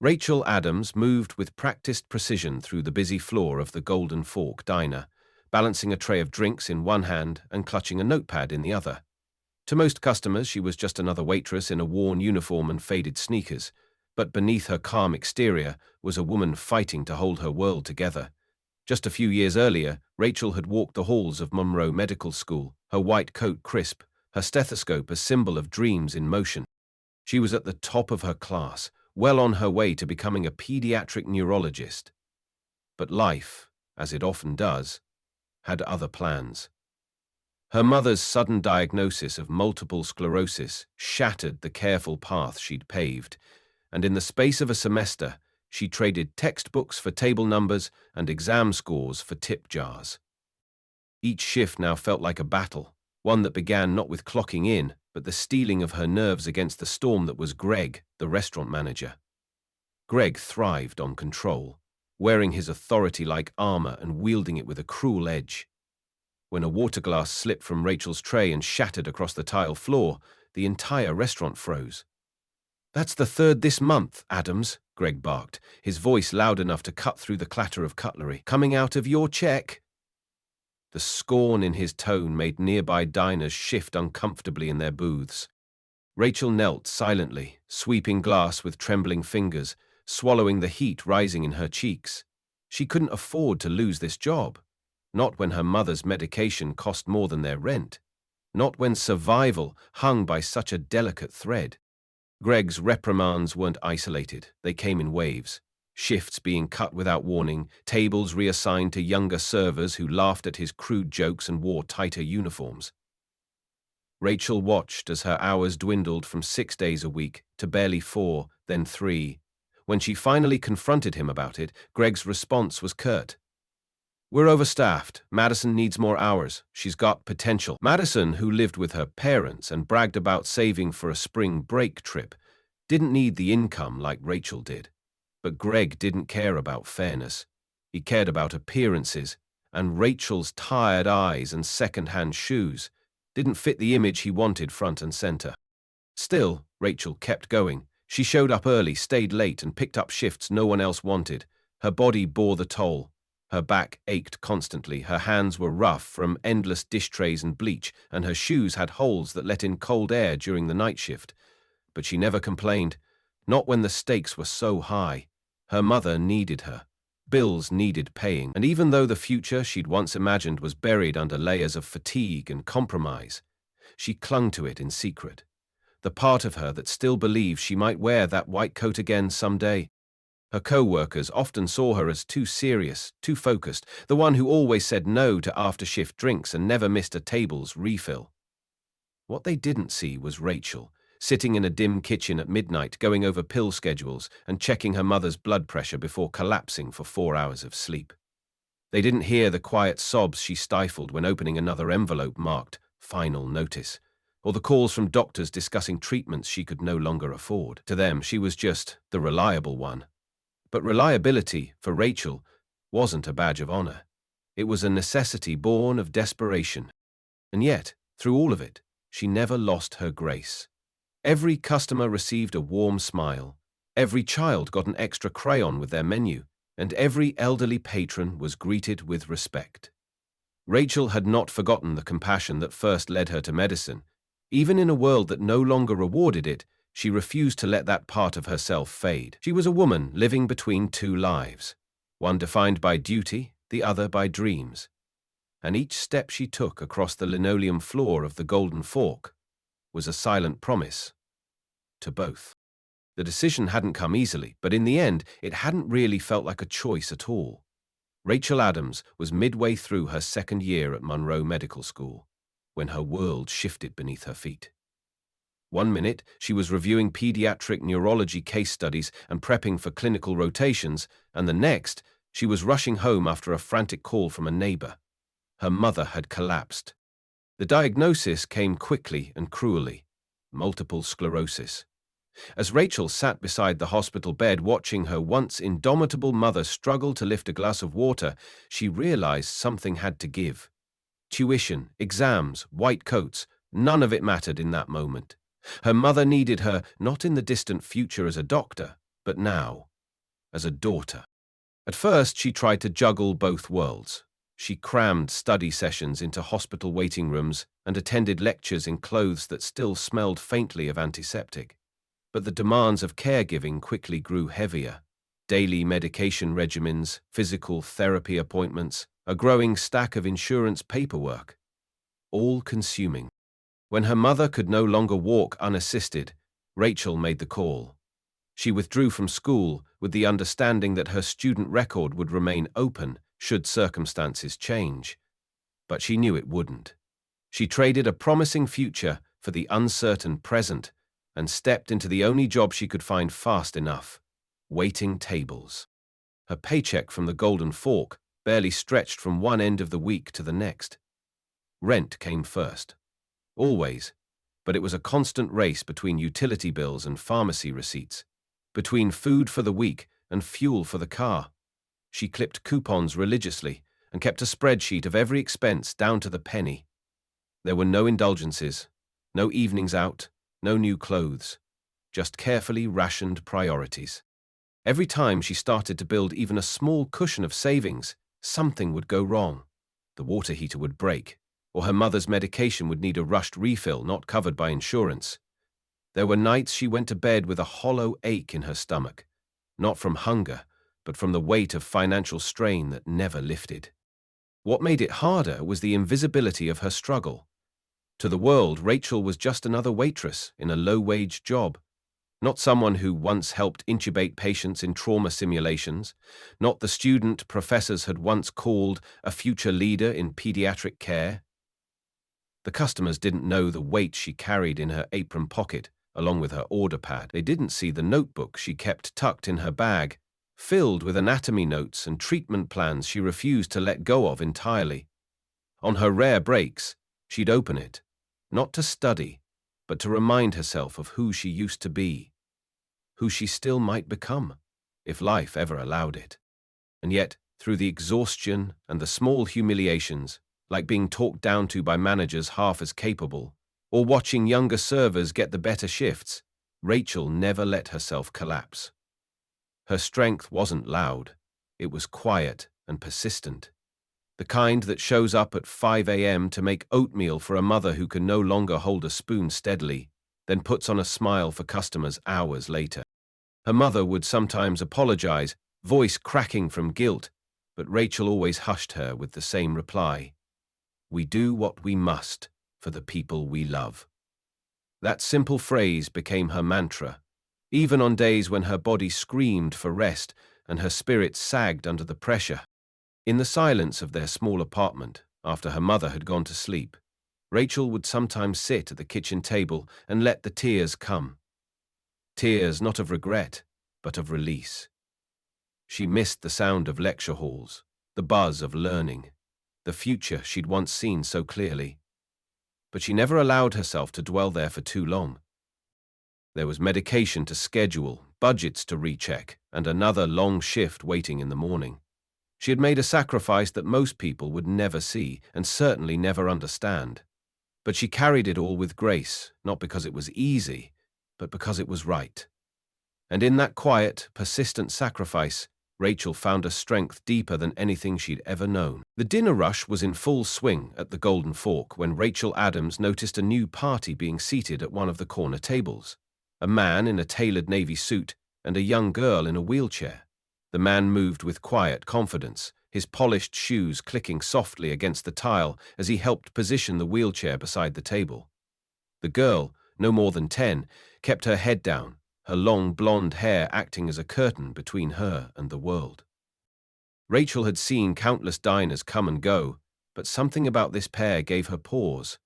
Rachel Adams moved with practiced precision through the busy floor of the Golden Fork diner, balancing a tray of drinks in one hand and clutching a notepad in the other. To most customers, she was just another waitress in a worn uniform and faded sneakers, but beneath her calm exterior was a woman fighting to hold her world together. Just a few years earlier, Rachel had walked the halls of Monroe Medical School, her white coat crisp, her stethoscope a symbol of dreams in motion. She was at the top of her class, well on her way to becoming a pediatric neurologist. But life, as it often does, had other plans. Her mother's sudden diagnosis of multiple sclerosis shattered the careful path she'd paved, and in the space of a semester, she traded textbooks for table numbers and exam scores for tip jars. Each shift now felt like a battle, one that began not with clocking in, but the steeling of her nerves against the storm that was Greg, the restaurant manager. Greg thrived on control, wearing his authority like armor and wielding it with a cruel edge. When a water glass slipped from Rachel's tray and shattered across the tile floor, the entire restaurant froze. "That's the third this month, Adams," Greg barked, his voice loud enough to cut through the clatter of cutlery. "Coming out of your check." The scorn in his tone made nearby diners shift uncomfortably in their booths. Rachel knelt silently, sweeping glass with trembling fingers, swallowing the heat rising in her cheeks. She couldn't afford to lose this job. Not when her mother's medication cost more than their rent. Not when survival hung by such a delicate thread. Greg's reprimands weren't isolated. They came in waves. Shifts being cut without warning, tables reassigned to younger servers who laughed at his crude jokes and wore tighter uniforms. Rachel watched as her hours dwindled from 6 days a week to barely 4, then 3. When she finally confronted him about it, Greg's response was curt. "We're overstaffed. Madison needs more hours. She's got potential." Madison, who lived with her parents and bragged about saving for a spring break trip, didn't need the income like Rachel did. But Greg didn't care about fairness. He cared about appearances, and Rachel's tired eyes and second-hand shoes didn't fit the image he wanted front and center. Still, Rachel kept going. She showed up early, stayed late, and picked up shifts no one else wanted. Her body bore the toll. Her back ached constantly, her hands were rough from endless dish trays and bleach, and her shoes had holes that let in cold air during the night shift. But she never complained, not when the stakes were so high. Her mother needed her. Bills needed paying, and even though the future she'd once imagined was buried under layers of fatigue and compromise, she clung to it in secret. The part of her that still believed she might wear that white coat again someday. Her co-workers often saw her as too serious, too focused, the one who always said no to after-shift drinks and never missed a table's refill. What they didn't see was Rachel, sitting in a dim kitchen at midnight, going over pill schedules and checking her mother's blood pressure before collapsing for 4 hours of sleep. They didn't hear the quiet sobs she stifled when opening another envelope marked "Final Notice," or the calls from doctors discussing treatments she could no longer afford. To them, she was just the reliable one. But reliability, for Rachel, wasn't a badge of honor. It was a necessity born of desperation. And yet, through all of it, she never lost her grace. Every customer received a warm smile, every child got an extra crayon with their menu, and every elderly patron was greeted with respect. Rachel had not forgotten the compassion that first led her to medicine. Even in a world that no longer rewarded it, she refused to let that part of herself fade. She was a woman living between two lives, one defined by duty, the other by dreams. And each step she took across the linoleum floor of the Golden Fork was a silent promise to both. The decision hadn't come easily, but in the end, it hadn't really felt like a choice at all. Rachel Adams was midway through her second year at Monroe Medical School when her world shifted beneath her feet. One minute, she was reviewing pediatric neurology case studies and prepping for clinical rotations, and the next, she was rushing home after a frantic call from a neighbor. Her mother had collapsed. The diagnosis came quickly and cruelly: multiple sclerosis. As Rachel sat beside the hospital bed watching her once indomitable mother struggle to lift a glass of water, she realized something had to give. Tuition, exams, white coats, none of it mattered in that moment. Her mother needed her not in the distant future as a doctor, but now. as a daughter. At first, she tried to juggle both worlds. She crammed study sessions into hospital waiting rooms and attended lectures in clothes that still smelled faintly of antiseptic. But the demands of caregiving quickly grew heavier. Daily medication regimens, physical therapy appointments, a growing stack of insurance paperwork. All consuming. When her mother could no longer walk unassisted, Rachel made the call. She withdrew from school with the understanding that her student record would remain open should circumstances change. But she knew it wouldn't. She traded a promising future for the uncertain present and stepped into the only job she could find fast enough: waiting tables. Her paycheck from the Golden Fork barely stretched from one end of the week to the next. Rent came first. Always, but it was a constant race between utility bills and pharmacy receipts, between food for the week and fuel for the car. She clipped coupons religiously and kept a spreadsheet of every expense down to the penny. There were no indulgences, no evenings out, no new clothes, just carefully rationed priorities. Every time she started to build even a small cushion of savings, something would go wrong. The water heater would break, or her mother's medication would need a rushed refill not covered by insurance. There were nights she went to bed with a hollow ache in her stomach, not from hunger, but from the weight of financial strain that never lifted. What made it harder was the invisibility of her struggle. To the world, Rachel was just another waitress in a low-wage job, not someone who once helped intubate patients in trauma simulations, not the student professors had once called a future leader in pediatric care. The customers didn't know the weight she carried in her apron pocket, along with her order pad. They didn't see the notebook she kept tucked in her bag, filled with anatomy notes and treatment plans she refused to let go of entirely. On her rare breaks, she'd open it, not to study, but to remind herself of who she used to be, who she still might become, if life ever allowed it. And yet, through the exhaustion and the small humiliations, like being talked down to by managers half as capable, or watching younger servers get the better shifts, Rachel never let herself collapse. Her strength wasn't loud, it was quiet and persistent. The kind that shows up at 5 a.m. to make oatmeal for a mother who can no longer hold a spoon steadily, then puts on a smile for customers hours later. Her mother would sometimes apologize, voice cracking from guilt, but Rachel always hushed her with the same reply: "We do what we must for the people we love." That simple phrase became her mantra, even on days when her body screamed for rest and her spirit sagged under the pressure. In the silence of their small apartment, after her mother had gone to sleep, Rachel would sometimes sit at the kitchen table and let the tears come. Tears not of regret, but of release. She missed the sound of lecture halls, the buzz of learning, the future she'd once seen so clearly. But she never allowed herself to dwell there for too long. There was medication to schedule, budgets to recheck, and another long shift waiting in the morning. She had made a sacrifice that most people would never see and certainly never understand. But she carried it all with grace, not because it was easy, but because it was right. And in that quiet, persistent sacrifice, Rachel found a strength deeper than anything she'd ever known. The dinner rush was in full swing at the Golden Fork when Rachel Adams noticed a new party being seated at one of the corner tables. A man in a tailored navy suit and a young girl in a wheelchair. The man moved with quiet confidence, his polished shoes clicking softly against the tile as he helped position the wheelchair beside the table. The girl, no more than 10, kept her head down, her long blonde hair acting as a curtain between her and the world. Rachel had seen countless diners come and go, but something about this pair gave her pause.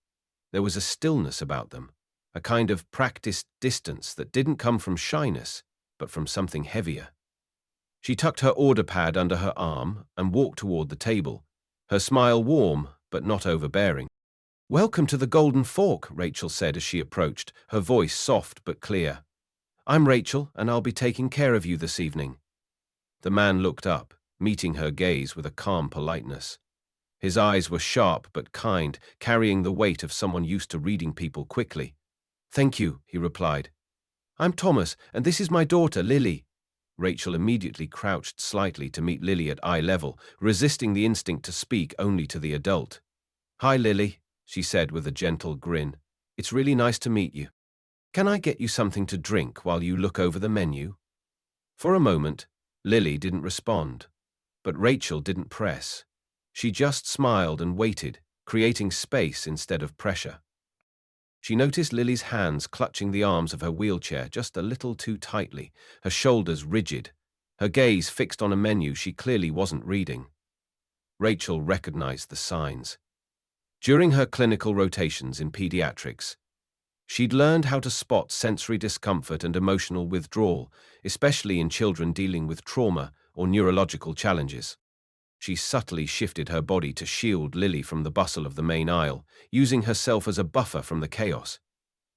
There was a stillness about them, a kind of practiced distance that didn't come from shyness, but from something heavier. She tucked her order pad under her arm and walked toward the table, her smile warm but not overbearing. "Welcome to the Golden Fork," Rachel said as she approached, her voice soft but clear. "I'm Rachel, and I'll be taking care of you this evening." The man looked up, meeting her gaze with a calm politeness. His eyes were sharp but kind, carrying the weight of someone used to reading people quickly. "Thank you," he replied. "I'm Thomas, and this is my daughter, Lily." Rachel immediately crouched slightly to meet Lily at eye level, resisting the instinct to speak only to the adult. "Hi, Lily," she said with a gentle grin. "It's really nice to meet you. Can I get you something to drink while you look over the menu?" For a moment, Lily didn't respond, but Rachel didn't press. She just smiled and waited, creating space instead of pressure. She noticed Lily's hands clutching the arms of her wheelchair just a little too tightly, her shoulders rigid, her gaze fixed on a menu she clearly wasn't reading. Rachel recognized the signs. During her clinical rotations in pediatrics, she'd learned how to spot sensory discomfort and emotional withdrawal, especially in children dealing with trauma or neurological challenges. She subtly shifted her body to shield Lily from the bustle of the main aisle, using herself as a buffer from the chaos.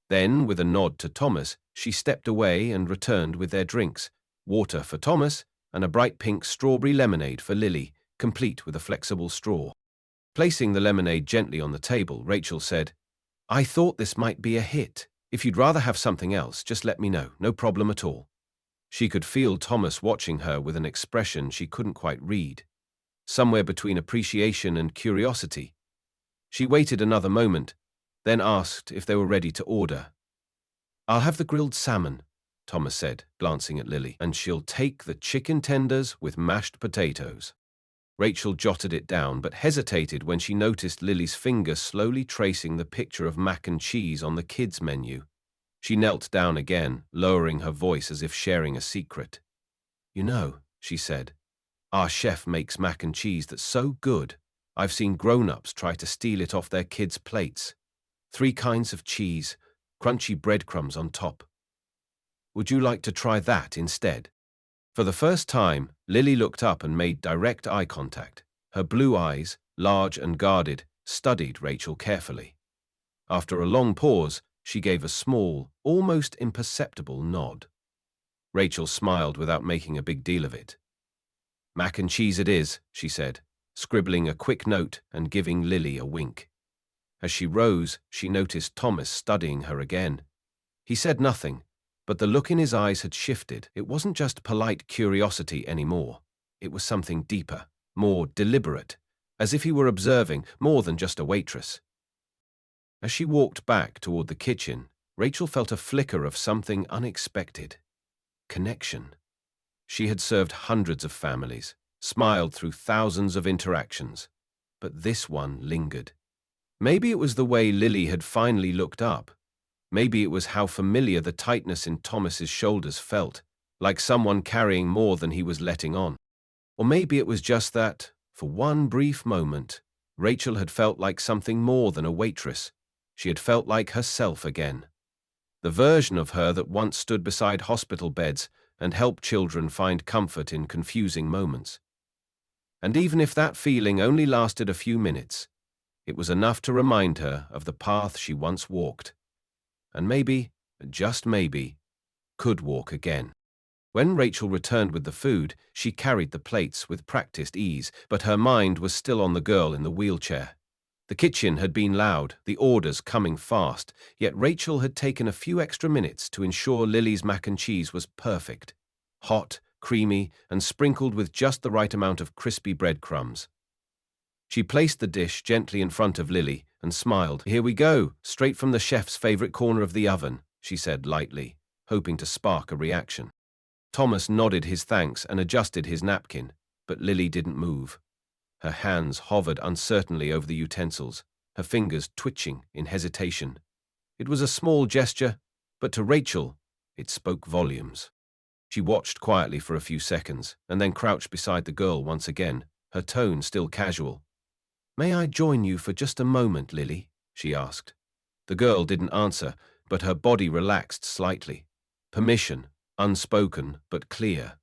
Then, with a nod to Thomas, she stepped away and returned with their drinks, water for Thomas and a bright pink strawberry lemonade for Lily, complete with a flexible straw. Placing the lemonade gently on the table, Rachel said, "I thought this might be a hit. If you'd rather have something else, just let me know. No problem at all." She could feel Thomas watching her with an expression she couldn't quite read, somewhere between appreciation and curiosity. She waited another moment, then asked if they were ready to order. "I'll have the grilled salmon," Thomas said, glancing at Lily, "and she'll take the chicken tenders with mashed potatoes." Rachel jotted it down, but hesitated when she noticed Lily's finger slowly tracing the picture of mac and cheese on the kids' menu. She knelt down again, lowering her voice as if sharing a secret. "You know," she said, "our chef makes mac and cheese that's so good, I've seen grown-ups try to steal it off their kids' plates. 3 kinds of cheese, crunchy breadcrumbs on top. Would you like to try that instead?" For the first time, Lily looked up and made direct eye contact. Her blue eyes, large and guarded, studied Rachel carefully. After a long pause, she gave a small, almost imperceptible nod. Rachel smiled without making a big deal of it. "Mac and cheese it is," she said, scribbling a quick note and giving Lily a wink. As she rose, she noticed Thomas studying her again. He said nothing, but the look in his eyes had shifted. It wasn't just polite curiosity anymore. It was something deeper, more deliberate, as if he were observing more than just a waitress. As she walked back toward the kitchen, Rachel felt a flicker of something unexpected. Connection. She had served hundreds of families, smiled through thousands of interactions, but this one lingered. Maybe it was the way Lily had finally looked up. Maybe it was how familiar the tightness in Thomas's shoulders felt, like someone carrying more than he was letting on. Or maybe it was just that, for one brief moment, Rachel had felt like something more than a waitress. She had felt like herself again. The version of her that once stood beside hospital beds and helped children find comfort in confusing moments. And even if that feeling only lasted a few minutes, it was enough to remind her of the path she once walked. And maybe, just maybe, could walk again. When Rachel returned with the food, she carried the plates with practiced ease, but her mind was still on the girl in the wheelchair. The kitchen had been loud, the orders coming fast, yet Rachel had taken a few extra minutes to ensure Lily's mac and cheese was perfect. Hot, creamy, and sprinkled with just the right amount of crispy breadcrumbs. She placed the dish gently in front of Lily and smiled. "Here we go, straight from the chef's favorite corner of the oven," she said lightly, hoping to spark a reaction. Thomas nodded his thanks and adjusted his napkin, but Lily didn't move. Her hands hovered uncertainly over the utensils, her fingers twitching in hesitation. It was a small gesture, but to Rachel, it spoke volumes. She watched quietly for a few seconds and then crouched beside the girl once again, her tone still casual. "May I join you for just a moment, Lily?" she asked. The girl didn't answer, but her body relaxed slightly. Permission, unspoken but clear.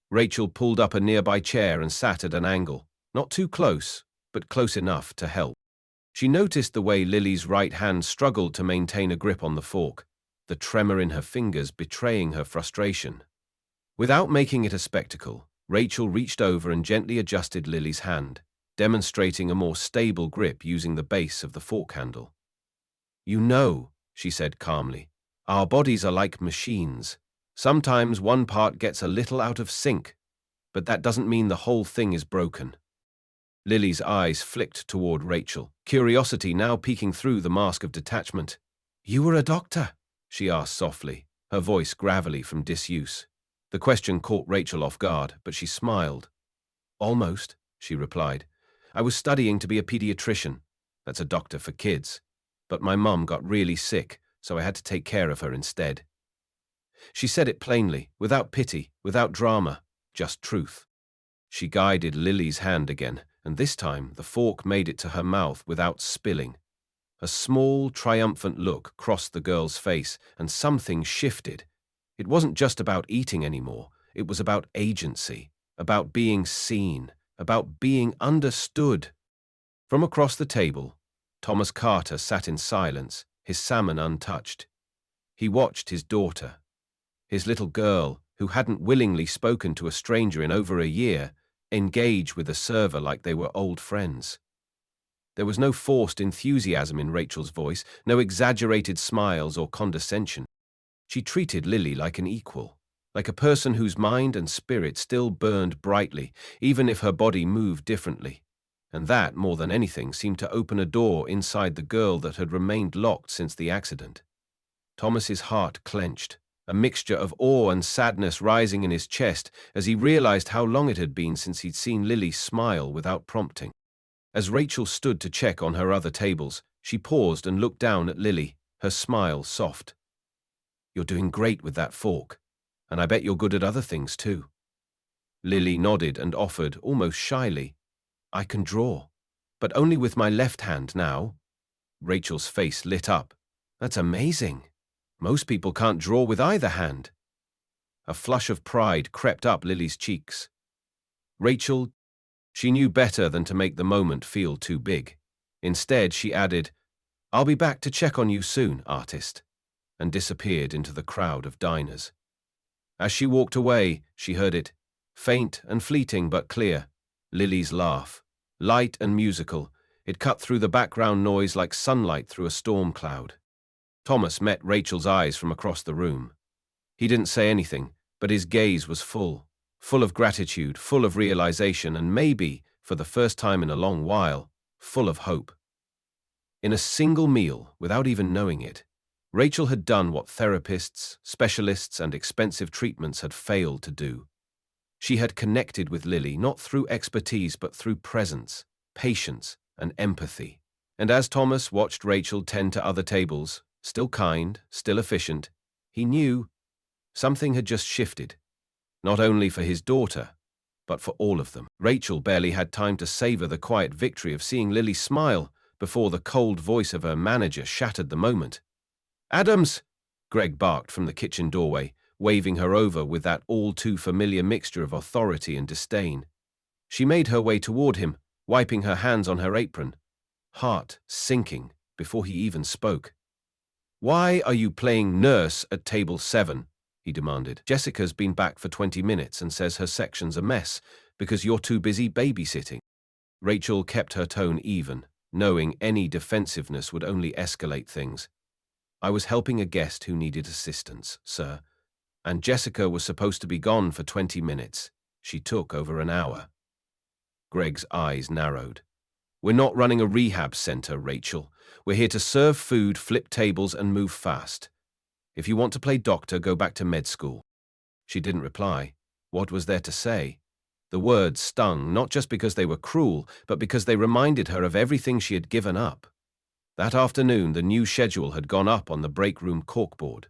Rachel pulled up a nearby chair and sat at an angle, not too close, but close enough to help. She noticed the way Lily's right hand struggled to maintain a grip on the fork, the tremor in her fingers betraying her frustration. Without making it a spectacle, Rachel reached over and gently adjusted Lily's hand, demonstrating a more stable grip using the base of the fork handle. "You know," she said calmly, "our bodies are like machines. Sometimes one part gets a little out of sync, but that doesn't mean the whole thing is broken. Lily's eyes flicked toward Rachel, curiosity now peeking through the mask of detachment. "You were a doctor?" she asked softly, her voice gravelly from disuse. The question caught Rachel off guard, but she smiled. "Almost," she replied. "I was studying to be a pediatrician. That's a doctor for kids. But my mum got really sick, so I had to take care of her instead." She said it plainly, without pity, without drama, just truth. She guided Lily's hand again, and this time the fork made it to her mouth without spilling. A small, triumphant look crossed the girl's face, and something shifted. It wasn't just about eating anymore. It was about agency, about being seen, about being understood. From across the table, Thomas Carter sat in silence, his salmon untouched. He watched his daughter, his little girl, who hadn't willingly spoken to a stranger in over a year, engage with a server like they were old friends. There was no forced enthusiasm in Rachel's voice, no exaggerated smiles or condescension. She treated Lily like an equal, like a person whose mind and spirit still burned brightly, even if her body moved differently. And that, more than anything, seemed to open a door inside the girl that had remained locked since the accident. Thomas's heart clenched, a mixture of awe and sadness rising in his chest as he realized how long it had been since he'd seen Lily smile without prompting. As Rachel stood to check on her other tables, she paused and looked down at Lily, her smile soft. "You're doing great with that fork, and I bet you're good at other things too." Lily nodded and offered, almost shyly, "I can draw, but only with my left hand now." Rachel's face lit up. "That's amazing. Most people can't draw with either hand." A flush of pride crept up Lily's cheeks. Rachel, she knew better than to make the moment feel too big. Instead, she added, "I'll be back to check on you soon, artist," and disappeared into the crowd of diners. As she walked away, she heard it, faint and fleeting but clear, Lily's laugh, light and musical. It cut through the background noise like sunlight through a storm cloud. Thomas met Rachel's eyes from across the room. He didn't say anything, but his gaze was full of gratitude, full of realization, and maybe, for the first time in a long while, full of hope. In a single meal, without even knowing it, Rachel had done what therapists, specialists, and expensive treatments had failed to do. She had connected with Lily not through expertise but through presence, patience, and empathy. And as Thomas watched Rachel tend to other tables, still kind, still efficient, he knew something had just shifted, not only for his daughter, but for all of them. Rachel barely had time to savor the quiet victory of seeing Lily smile before the cold voice of her manager shattered the moment. "Adams!" Greg barked from the kitchen doorway, waving her over with that all-too-familiar mixture of authority and disdain. She made her way toward him, wiping her hands on her apron, heart sinking before he even spoke. "Why are you playing nurse at table 7? He demanded. "Jessica's been back for 20 minutes and says her section's a mess because you're too busy babysitting." Rachel kept her tone even, knowing any defensiveness would only escalate things. "I was helping a guest who needed assistance, sir, and Jessica was supposed to be gone for 20 minutes. She took over an hour." Greg's eyes narrowed. "We're not running a rehab center, Rachel. We're here to serve food, flip tables, and move fast. If you want to play doctor, go back to med school." She didn't reply. What was there to say? The words stung, not just because they were cruel, but because they reminded her of everything she had given up. That afternoon, the new schedule had gone up on the break room corkboard.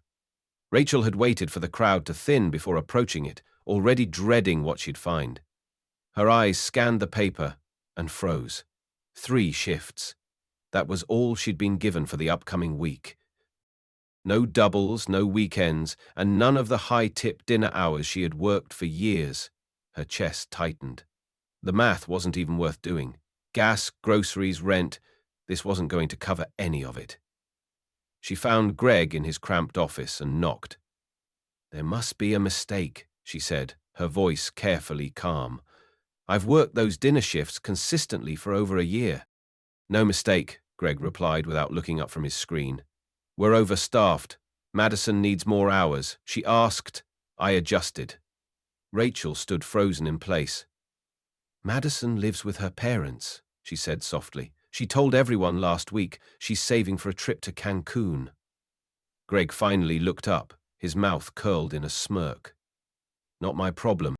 Rachel had waited for the crowd to thin before approaching it, already dreading what she'd find. Her eyes scanned the paper and froze. 3 shifts. That was all she'd been given for the upcoming week. No doubles, no weekends, and none of the high-tip dinner hours she had worked for years. Her chest tightened. The math wasn't even worth doing. Gas, groceries, rent, this wasn't going to cover any of it. She found Greg in his cramped office and knocked. "There must be a mistake," she said, her voice carefully calm. "I've worked those dinner shifts consistently for over a year." "No mistake," Greg replied without looking up from his screen. "We're overstaffed. Madison needs more hours. She asked..." I adjusted. Rachel stood frozen in place. Madison lives with her parents, she said softly. She told everyone last week she's saving for a trip to Cancun. Greg finally looked up, his mouth curled in a smirk. Not my problem.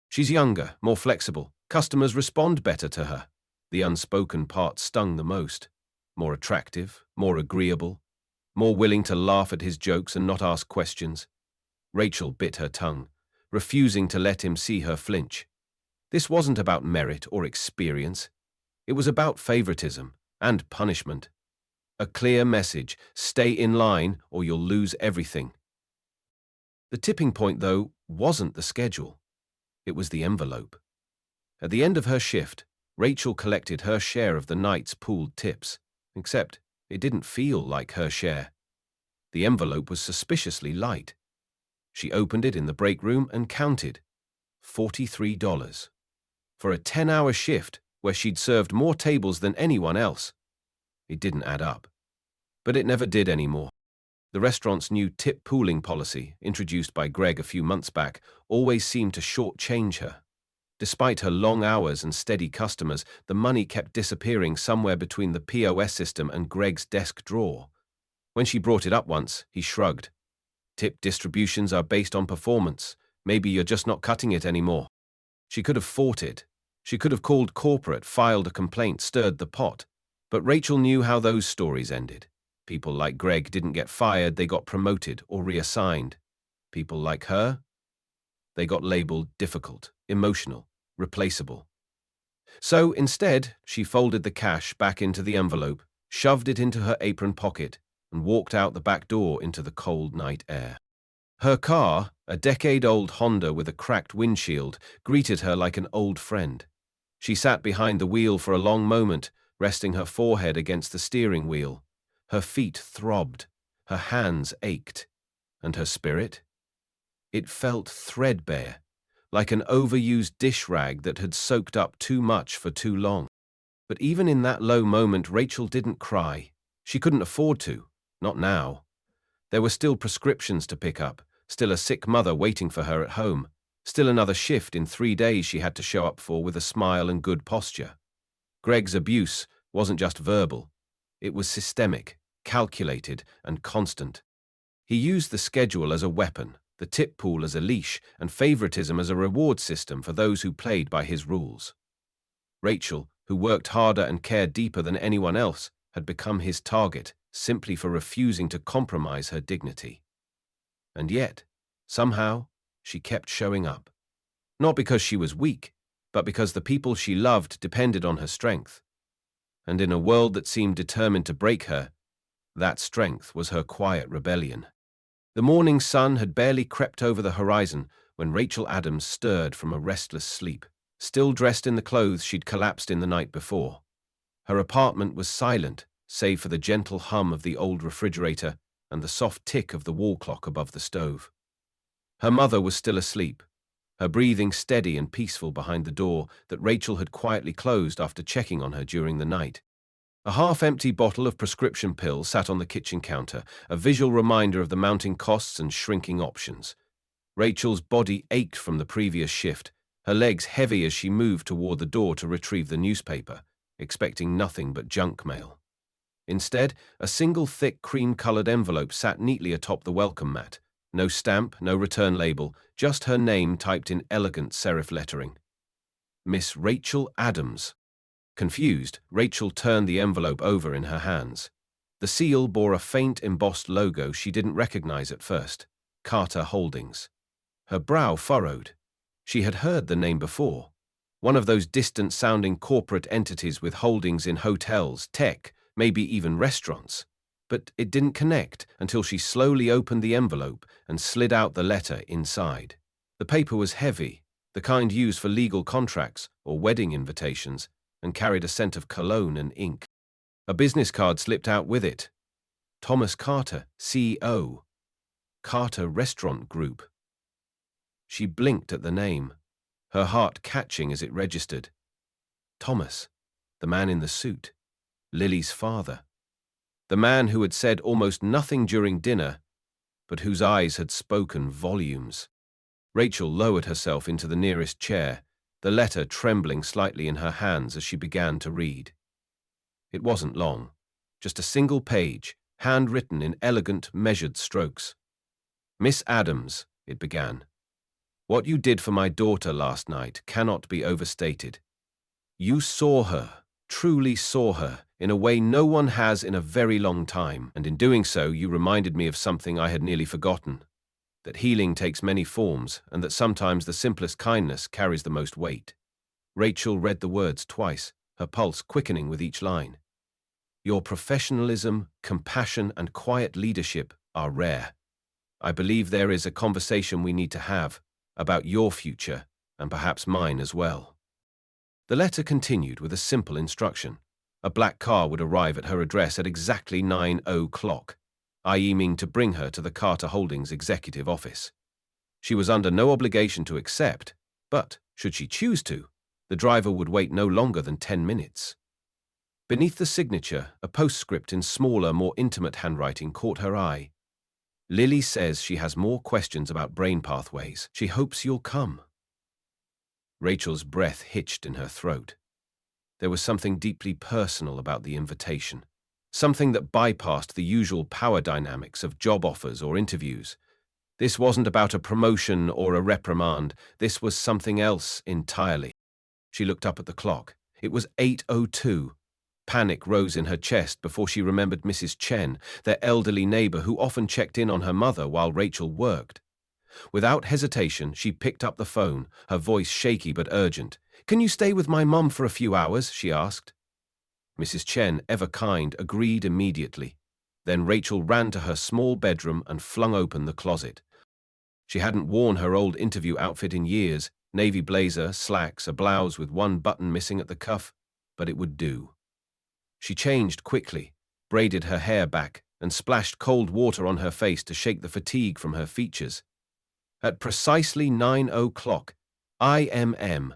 She's younger, more flexible. Customers respond better to her. The unspoken part stung the most. More attractive, more agreeable, more willing to laugh at his jokes and not ask questions. Rachel bit her tongue, refusing to let him see her flinch. This wasn't about merit or experience. It was about favoritism and punishment. A clear message: stay in line or you'll lose everything. The tipping point, though, wasn't the schedule. It was the envelope. At the end of her shift, Rachel collected her share of the night's pooled tips, except it didn't feel like her share. The envelope was suspiciously light. She opened it in the break room and counted. $43. For a 10-hour shift where she'd served more tables than anyone else. It didn't add up. But it never did anymore. The restaurant's new tip pooling policy, introduced by Greg a few months back, always seemed to shortchange her. Despite her long hours and steady customers, the money kept disappearing somewhere between the POS system and Greg's desk drawer. When she brought it up once, he shrugged. Tip distributions are based on performance. Maybe you're just not cutting it anymore. She could have fought it. She could have called corporate, filed a complaint, stirred the pot. But Rachel knew how those stories ended. People like Greg didn't get fired, they got promoted or reassigned. People like her, they got labeled difficult, emotional, replaceable. So instead, she folded the cash back into the envelope, shoved it into her apron pocket, and walked out the back door into the cold night air. Her car, a decade-old Honda with a cracked windshield, greeted her like an old friend. She sat behind the wheel for a long moment, resting her forehead against the steering wheel. Her feet throbbed, her hands ached, and her spirit? It felt threadbare, like an overused dish rag that had soaked up too much for too long. But even in that low moment, Rachel didn't cry. She couldn't afford to, not now. There were still prescriptions to pick up, still a sick mother waiting for her at home, still another shift in 3 days she had to show up for with a smile and good posture. Greg's abuse wasn't just verbal. It was systemic, calculated, and constant. He used the schedule as a weapon, the tip pool as a leash, and favoritism as a reward system for those who played by his rules. Rachel, who worked harder and cared deeper than anyone else, had become his target simply for refusing to compromise her dignity. And yet, somehow, she kept showing up. Not because she was weak, but because the people she loved depended on her strength. And in a world that seemed determined to break her, that strength was her quiet rebellion. The morning sun had barely crept over the horizon when Rachel Adams stirred from a restless sleep, still dressed in the clothes she'd collapsed in the night before. Her apartment was silent, save for the gentle hum of the old refrigerator and the soft tick of the wall clock above the stove. Her mother was still asleep, her breathing steady and peaceful behind the door that Rachel had quietly closed after checking on her during the night. A half-empty bottle of prescription pills sat on the kitchen counter, a visual reminder of the mounting costs and shrinking options. Rachel's body ached from the previous shift, her legs heavy as she moved toward the door to retrieve the newspaper, expecting nothing but junk mail. Instead, a single thick cream-colored envelope sat neatly atop the welcome mat. No stamp, no return label, just her name typed in elegant serif lettering. Miss Rachel Adams. Confused, Rachel turned the envelope over in her hands. The seal bore a faint embossed logo she didn't recognize at first, Carter Holdings. Her brow furrowed. She had heard the name before. One of those distant-sounding corporate entities with holdings in hotels, tech, maybe even restaurants. But it didn't connect until she slowly opened the envelope and slid out the letter inside. The paper was heavy, the kind used for legal contracts or wedding invitations, and carried a scent of cologne and ink. A business card slipped out with it. Thomas Carter, CEO. Carter Restaurant Group. She blinked at the name, her heart catching as it registered. Thomas, the man in the suit, Lily's father. The man who had said almost nothing during dinner, but whose eyes had spoken volumes. Rachel lowered herself into the nearest chair, the letter trembling slightly in her hands as she began to read. It wasn't long, just a single page, handwritten in elegant, measured strokes. "Miss Adams," it began, "what you did for my daughter last night cannot be overstated. You saw her, truly saw her, in a way no one has in a very long time, and in doing so you reminded me of something I had nearly forgotten, that healing takes many forms, and that sometimes the simplest kindness carries the most weight." Rachel read the words twice, her pulse quickening with each line. "Your professionalism, compassion, and quiet leadership are rare. I believe there is a conversation we need to have about your future, and perhaps mine as well." The letter continued with a simple instruction. A black car would arrive at her address at exactly 9:00, aiming to bring her to the Carter Holdings executive office. She was under no obligation to accept, but, should she choose to, the driver would wait no longer than 10 minutes. Beneath the signature, a postscript in smaller, more intimate handwriting caught her eye. "Lily says she has more questions about brain pathways. She hopes you'll come." Rachel's breath hitched in her throat. There was something deeply personal about the invitation, something that bypassed the usual power dynamics of job offers or interviews. This wasn't about a promotion or a reprimand. This was something else entirely. She looked up at the clock. It was 8:02. Panic rose in her chest before she remembered Mrs. Chen, their elderly neighbor who often checked in on her mother while Rachel worked. Without hesitation, she picked up the phone, her voice shaky but urgent. "Can you stay with my mum for a few hours?" she asked. Mrs. Chen, ever kind, agreed immediately. Then Rachel ran to her small bedroom and flung open the closet. She hadn't worn her old interview outfit in years, navy blazer, slacks, a blouse with one button missing at the cuff, but it would do. She changed quickly, braided her hair back, and splashed cold water on her face to shake the fatigue from her features. At precisely 9:00 IMM,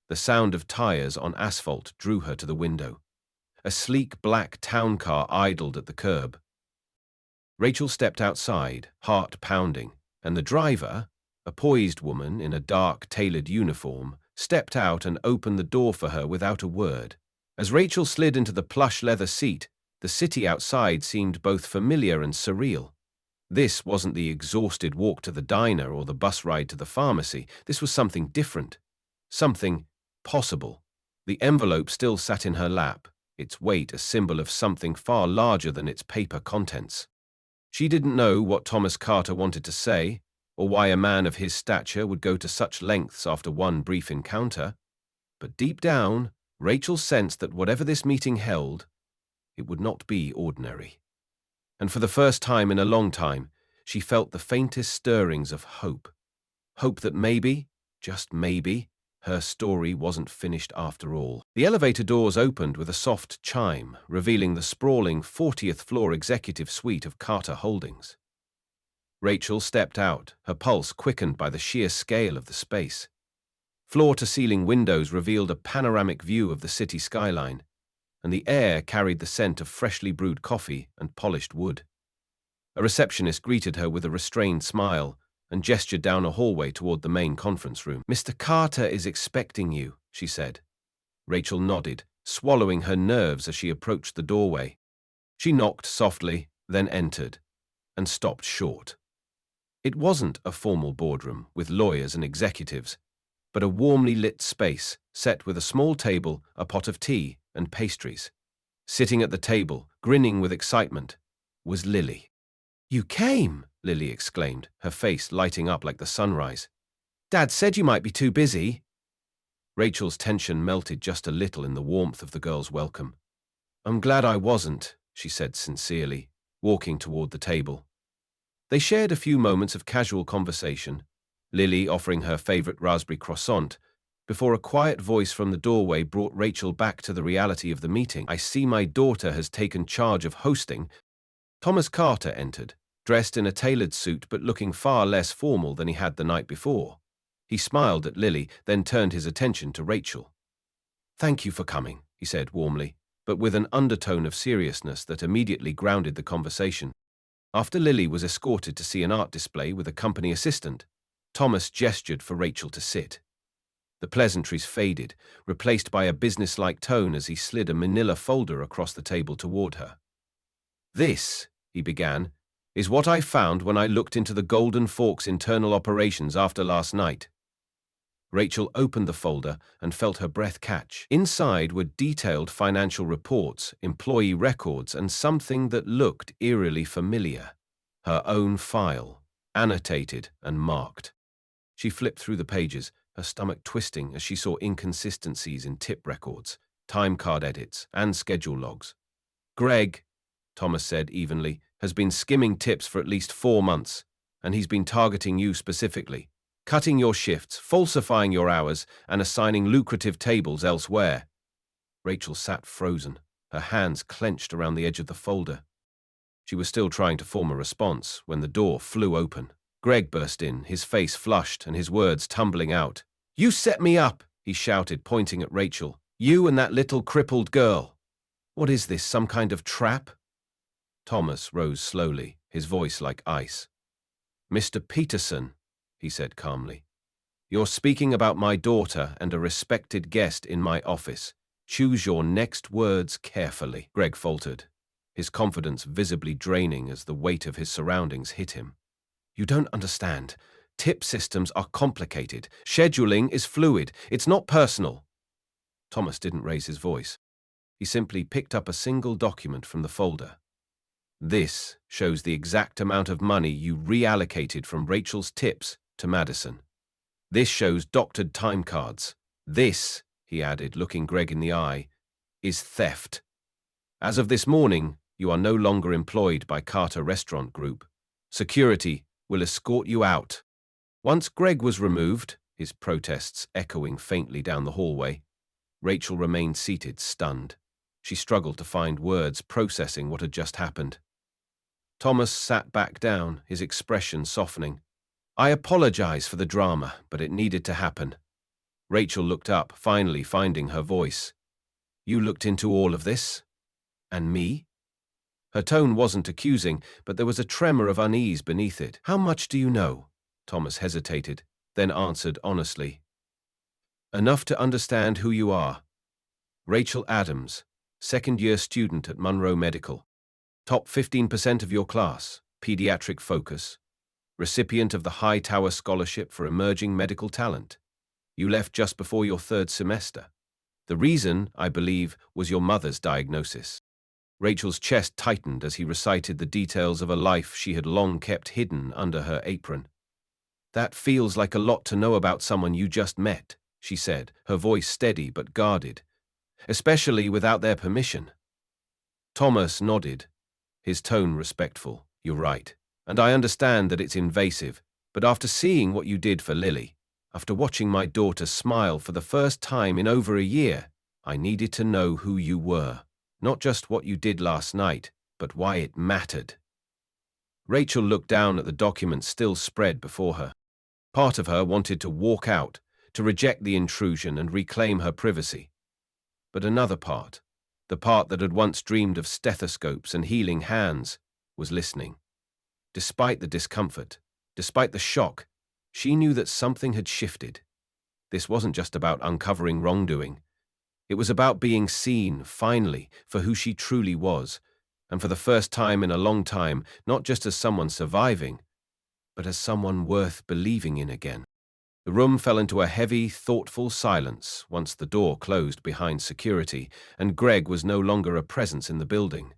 the sound of tires on asphalt drew her to the window. A sleek black town car idled at the curb. Rachel stepped outside, heart pounding, and the driver, a poised woman in a dark, tailored uniform, stepped out and opened the door for her without a word. As Rachel slid into the plush leather seat, the city outside seemed both familiar and surreal. This wasn't the exhausted walk to the diner or the bus ride to the pharmacy. This was something different. Something possible. The envelope still sat in her lap, its weight a symbol of something far larger than its paper contents. She didn't know what Thomas Carter wanted to say, or why a man of his stature would go to such lengths after one brief encounter. But deep down, Rachel sensed that whatever this meeting held, it would not be ordinary. And for the first time in a long time, she felt the faintest stirrings of hope. Hope that maybe, just maybe, her story wasn't finished after all. The elevator doors opened with a soft chime, revealing the sprawling 40th floor executive suite of Carter Holdings. Rachel stepped out, her pulse quickened by the sheer scale of the space. Floor-to-ceiling windows revealed a panoramic view of the city skyline, and the air carried the scent of freshly brewed coffee and polished wood. A receptionist greeted her with a restrained smile and gestured down a hallway toward the main conference room. "Mr. Carter is expecting you," she said. Rachel nodded, swallowing her nerves as she approached the doorway. She knocked softly, then entered, and stopped short. It wasn't a formal boardroom with lawyers and executives, but a warmly lit space set with a small table, a pot of tea, and pastries. Sitting at the table, grinning with excitement, was Lily. "You came!" Lily exclaimed, her face lighting up like the sunrise. "Dad said you might be too busy." Rachel's tension melted just a little in the warmth of the girl's welcome. "I'm glad I wasn't," she said sincerely, walking toward the table. They shared a few moments of casual conversation, Lily offering her favorite raspberry croissant, before a quiet voice from the doorway brought Rachel back to the reality of the meeting. "I see my daughter has taken charge of hosting." Thomas Carter entered, dressed in a tailored suit but looking far less formal than he had the night before. He smiled at Lily, then turned his attention to Rachel. "Thank you for coming," he said warmly, but with an undertone of seriousness that immediately grounded the conversation. After Lily was escorted to see an art display with a company assistant, Thomas gestured for Rachel to sit. The pleasantries faded, replaced by a businesslike tone as he slid a manila folder across the table toward her. "This," he began, "is what I found when I looked into the Golden Fork's internal operations after last night." Rachel opened the folder and felt her breath catch. Inside were detailed financial reports, employee records, and something that looked eerily familiar. Her own file, annotated and marked. She flipped through the pages, her stomach twisting as she saw inconsistencies in tip records, time card edits, and schedule logs. "Greg," Thomas said evenly, "has been skimming tips for at least 4 months, and he's been targeting you specifically, cutting your shifts, falsifying your hours, and assigning lucrative tables elsewhere." Rachel sat frozen, her hands clenched around the edge of the folder. She was still trying to form a response when the door flew open. Greg burst in, his face flushed and his words tumbling out. "You set me up," he shouted, pointing at Rachel. "You and that little crippled girl. What is this, some kind of trap?" Thomas rose slowly, his voice like ice. "Mr. Peterson," he said calmly, "you're speaking about my daughter and a respected guest in my office. Choose your next words carefully." Greg faltered, his confidence visibly draining as the weight of his surroundings hit him. "You don't understand. Tip systems are complicated. Scheduling is fluid. It's not personal." Thomas didn't raise his voice. He simply picked up a single document from the folder. "This shows the exact amount of money you reallocated from Rachel's tips to Madison. This shows doctored time cards. This," he added, looking Greg in the eye, "is theft. As of this morning, you are no longer employed by Carter Restaurant Group. Security will escort you out." Once Greg was removed, his protests echoing faintly down the hallway, Rachel remained seated, stunned. She struggled to find words, processing what had just happened. Thomas sat back down, his expression softening. "I apologize for the drama, but it needed to happen." Rachel looked up, finally finding her voice. "You looked into all of this? And me?" Her tone wasn't accusing, but there was a tremor of unease beneath it. "How much do you know?" Thomas hesitated, then answered honestly. "Enough to understand who you are. Rachel Adams, second-year student at Monroe Medical. Top 15% of your class, pediatric focus. Recipient of the High Tower Scholarship for Emerging Medical Talent. You left just before your 3rd semester. The reason, I believe, was your mother's diagnosis." Rachel's chest tightened as he recited the details of a life she had long kept hidden under her apron. "That feels like a lot to know about someone you just met," she said, her voice steady but guarded, "especially without their permission." Thomas nodded, his tone respectful. "You're right, and I understand that it's invasive, but after seeing what you did for Lily, after watching my daughter smile for the first time in over a year, I needed to know who you were. Not just what you did last night, but why it mattered." Rachel looked down at the documents still spread before her. Part of her wanted to walk out, to reject the intrusion and reclaim her privacy. But another part, the part that had once dreamed of stethoscopes and healing hands, was listening. Despite the discomfort, despite the shock, she knew that something had shifted. This wasn't just about uncovering wrongdoing. It was about being seen, finally, for who she truly was, and for the first time in a long time, not just as someone surviving, but as someone worth believing in again. The room fell into a heavy, thoughtful silence once the door closed behind security, and Greg was no longer a presence in the building.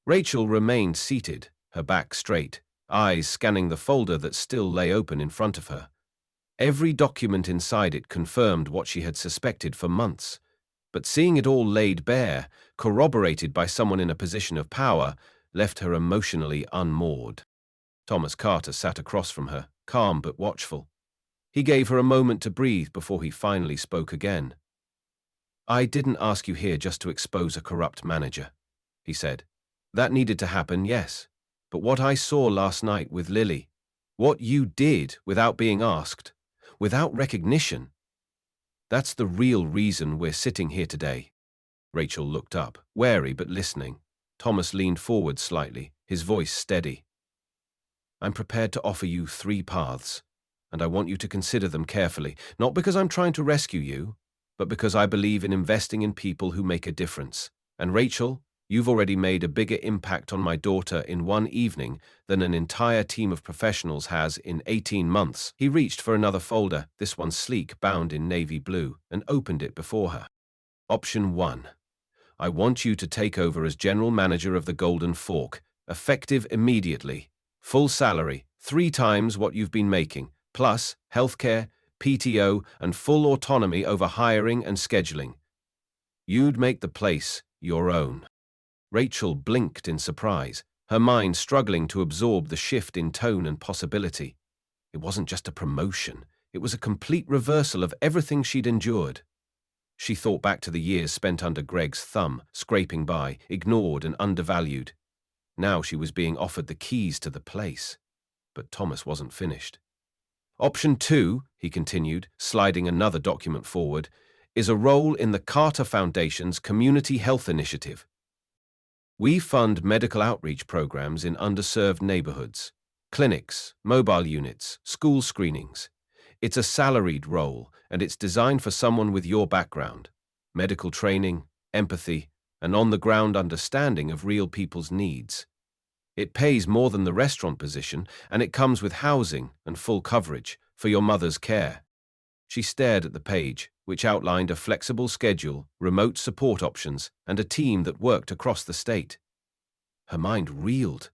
Rachel remained seated, her back straight, eyes scanning the folder that still lay open in front of her. Every document inside it confirmed what she had suspected for months. But seeing it all laid bare, corroborated by someone in a position of power, left her emotionally unmoored. Thomas Carter sat across from her, calm but watchful. He gave her a moment to breathe before he finally spoke again. "I didn't ask you here just to expose a corrupt manager," he said. "That needed to happen, yes. But what I saw last night with Lily, what you did without being asked, without recognition, that's the real reason we're sitting here today." Rachel looked up, wary but listening. Thomas leaned forward slightly, his voice steady. "I'm prepared to offer you 3 paths. and I want you to consider them carefully, not because I'm trying to rescue you, but because I believe in investing in people who make a difference. And Rachel, you've already made a bigger impact on my daughter in one evening than an entire team of professionals has in 18 months. He reached for another folder, this one sleek, bound in navy blue, and opened it before her. Option 1. I want you to take over as general manager of the Golden Fork, effective immediately. Full salary, 3 times what you've been making, plus healthcare, PTO, and full autonomy over hiring and scheduling. You'd make the place your own. Rachel blinked in surprise, her mind struggling to absorb the shift in tone and possibility. It wasn't just a promotion, it was a complete reversal of everything she'd endured. She thought back to the years spent under Greg's thumb, scraping by, ignored and undervalued. Now she was being offered the keys to the place. But Thomas wasn't finished. Option 2, he continued, sliding another document forward, is a role in the Carter Foundation's Community Health Initiative. We fund medical outreach programs in underserved neighborhoods, clinics, mobile units, school screenings. It's a salaried role, and it's designed for someone with your background, medical training, empathy, and on-the-ground understanding of real people's needs. It pays more than the restaurant position, and it comes with housing and full coverage for your mother's care. She stared at the page, which outlined a flexible schedule, remote support options, and a team that worked across the state. Her mind reeled.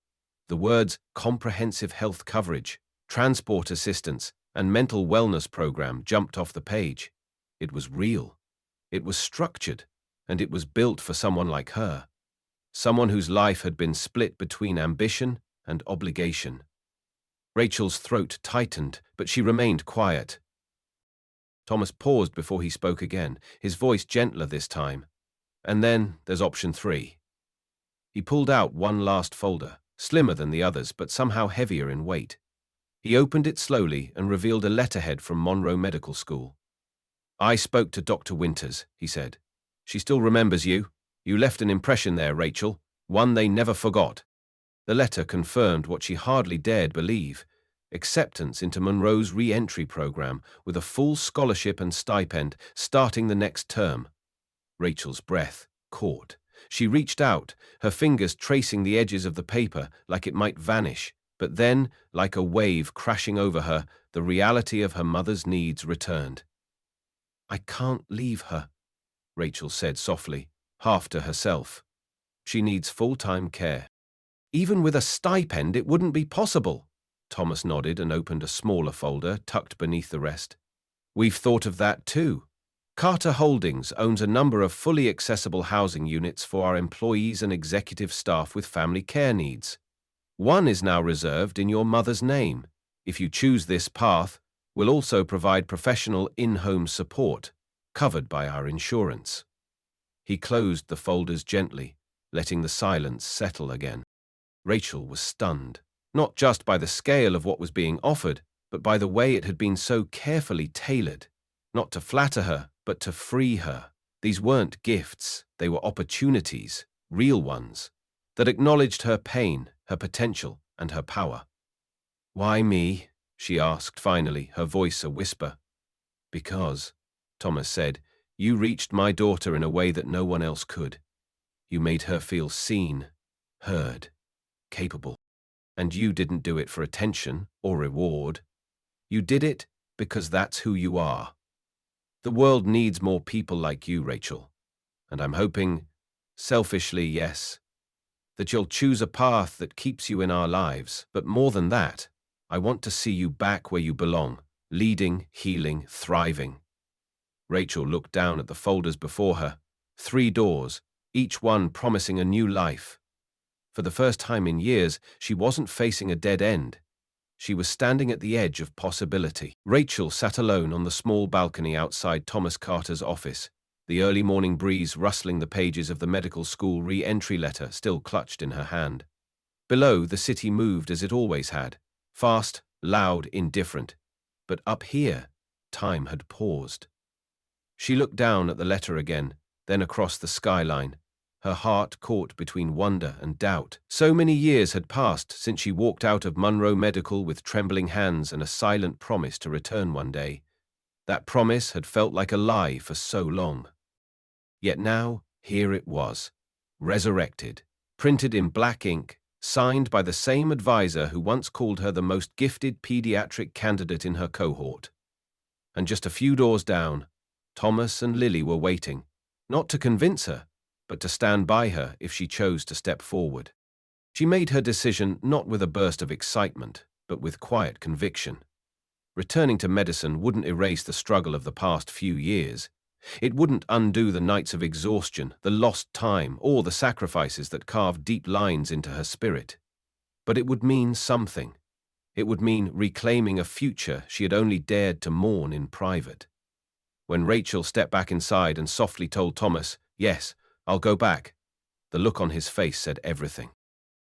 The words comprehensive health coverage, transport assistance, and mental wellness program jumped off the page. It was real. It was structured, and it was built for someone like her. Someone whose life had been split between ambition and obligation. Rachel's throat tightened, but she remained quiet. Thomas paused before he spoke again, his voice gentler this time. And then there's option 3. He pulled out one last folder, slimmer than the others, but somehow heavier in weight. He opened it slowly and revealed a letterhead from Monroe Medical School. I spoke to Dr. Winters, he said. She still remembers you. You left an impression there, Rachel, one they never forgot. The letter confirmed what she hardly dared believe: acceptance into Monroe's re-entry program with a full scholarship and stipend starting the next term. Rachel's breath caught. She reached out, her fingers tracing the edges of the paper like it might vanish, but then, like a wave crashing over her, the reality of her mother's needs returned. I can't leave her, Rachel said softly, half to herself. She needs full-time care. Even with a stipend, it wouldn't be possible. Thomas nodded and opened a smaller folder tucked beneath the rest. We've thought of that too. Carter Holdings owns a number of fully accessible housing units for our employees and executive staff with family care needs. One is now reserved in your mother's name. If you choose this path, we'll also provide professional in-home support, covered by our insurance. He closed the folders gently, letting the silence settle again. Rachel was stunned, not just by the scale of what was being offered, but by the way it had been so carefully tailored, not to flatter her, but to free her. These weren't gifts, they were opportunities, real ones, that acknowledged her pain, her potential, and her power. Why me? She asked finally, her voice a whisper. Because, Thomas said, you reached my daughter in a way that no one else could. You made her feel seen, heard, capable. And you didn't do it for attention or reward. You did it because that's who you are. The world needs more people like you, Rachel. And I'm hoping, selfishly, yes, that you'll choose a path that keeps you in our lives. But more than that, I want to see you back where you belong, leading, healing, thriving. Rachel looked down at the folders before her, 3 doors, each one promising a new life. For the first time in years, she wasn't facing a dead end. She was standing at the edge of possibility. Rachel sat alone on the small balcony outside Thomas Carter's office, the early morning breeze rustling the pages of the medical school re-entry letter still clutched in her hand. Below, the city moved as it always had, fast, loud, indifferent. But up here, time had paused. She looked down at the letter again, then across the skyline, her heart caught between wonder and doubt. So many years had passed since she walked out of Monroe Medical with trembling hands and a silent promise to return one day. That promise had felt like a lie for so long. Yet now, here it was, resurrected, printed in black ink, signed by the same advisor who once called her the most gifted pediatric candidate in her cohort. And just a few doors down, Thomas and Lily were waiting, not to convince her, but to stand by her if she chose to step forward. She made her decision not with a burst of excitement, but with quiet conviction. Returning to medicine wouldn't erase the struggle of the past few years. It wouldn't undo the nights of exhaustion, the lost time, or the sacrifices that carved deep lines into her spirit. But it would mean something. It would mean reclaiming a future she had only dared to mourn in private. When Rachel stepped back inside and softly told Thomas, "Yes, I'll go back," the look on his face said everything.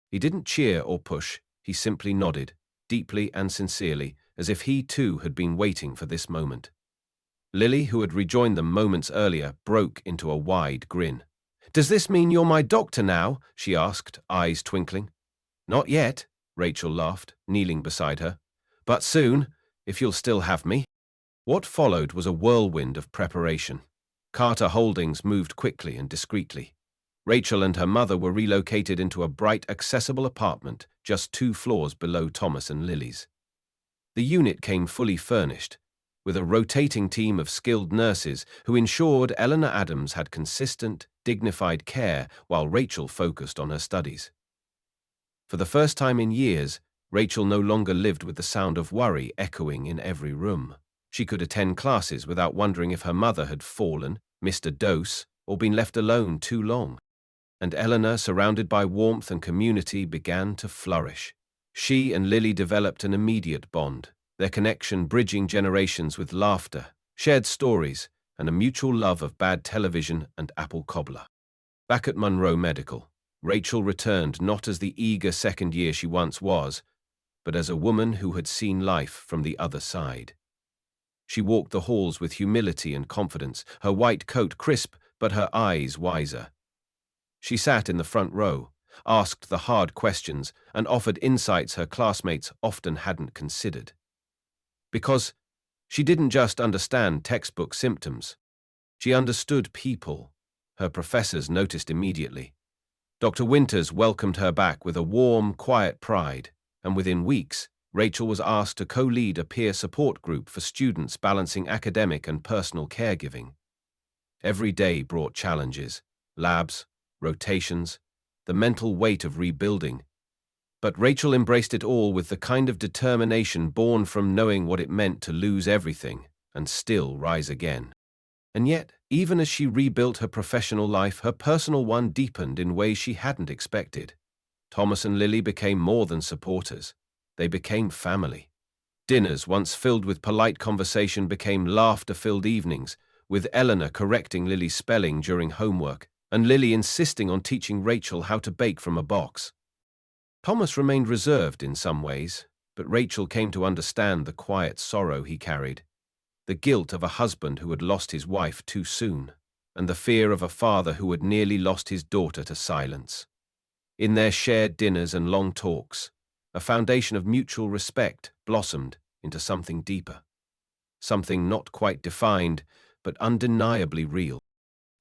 He didn't cheer or push, he simply nodded, deeply and sincerely, as if he too had been waiting for this moment. Lily, who had rejoined them moments earlier, broke into a wide grin. "Does this mean you're my doctor now?" she asked, eyes twinkling. "Not yet," Rachel laughed, kneeling beside her. "But soon, if you'll still have me." What followed was a whirlwind of preparation. Carter Holdings moved quickly and discreetly. Rachel and her mother were relocated into a bright, accessible apartment just 2 floors below Thomas and Lily's. The unit came fully furnished, with a rotating team of skilled nurses who ensured Eleanor Adams had consistent, dignified care while Rachel focused on her studies. For the first time in years, Rachel no longer lived with the sound of worry echoing in every room. She could attend classes without wondering if her mother had fallen, missed a dose, or been left alone too long. And Eleanor, surrounded by warmth and community, began to flourish. She and Lily developed an immediate bond, their connection bridging generations with laughter, shared stories, and a mutual love of bad television and apple cobbler. Back at Monroe Medical, Rachel returned not as the eager second year she once was, but as a woman who had seen life from the other side. She walked the halls with humility and confidence, her white coat crisp but her eyes wiser. She sat in the front row, asked the hard questions, and offered insights her classmates often hadn't considered. Because she didn't just understand textbook symptoms. She understood people. Her professors noticed immediately. Dr. Winters welcomed her back with a warm, quiet pride, and within weeks, Rachel was asked to co-lead a peer support group for students balancing academic and personal caregiving. Every day brought challenges, labs, rotations, the mental weight of rebuilding. But Rachel embraced it all with the kind of determination born from knowing what it meant to lose everything and still rise again. And yet, even as she rebuilt her professional life, her personal one deepened in ways she hadn't expected. Thomas and Lily became more than supporters. They became family. Dinners, once filled with polite conversation, became laughter-filled evenings, with Eleanor correcting Lily's spelling during homework, and Lily insisting on teaching Rachel how to bake from a box. Thomas remained reserved in some ways, but Rachel came to understand the quiet sorrow he carried, the guilt of a husband who had lost his wife too soon, and the fear of a father who had nearly lost his daughter to silence. In their shared dinners and long talks, a foundation of mutual respect blossomed into something deeper, something not quite defined, but undeniably real.